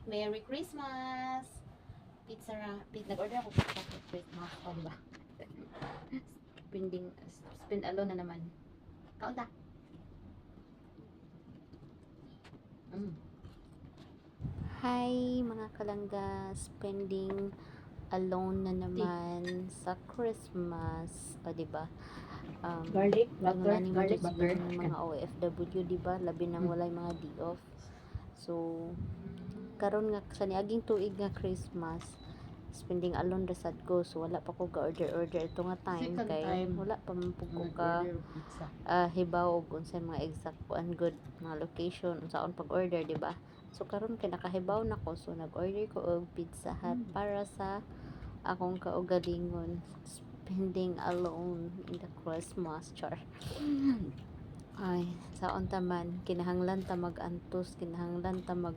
Merry Christmas! Pizza, nag-order ako pizza for Christmas. O, diba? Spend alone na naman. Kaunta. Hi mga kalangga, spending alone na naman sa Christmas. O, diba? Garlic, butter, Nanganing garlic, mo butter. ng mga OFW, diba? Labi nang walay mga D-off. So, karon nga sa niaging tuig nga Christmas, spending alone resad ko. So, wala pa ko ga-order ito nga time. Second Kay time. wala pa man po ko ka Pizza. hibaw og unsay mga exact and good mga location unsaon pag-order, diba? So karon kay nakahibaw na ko, so nag-order ko og Pizza Hut para sa akong kaugalingon, spending alone in the Christmas char. Ay, saon ta man, kinahanglan ta mag-antos, kinahanglan ta mag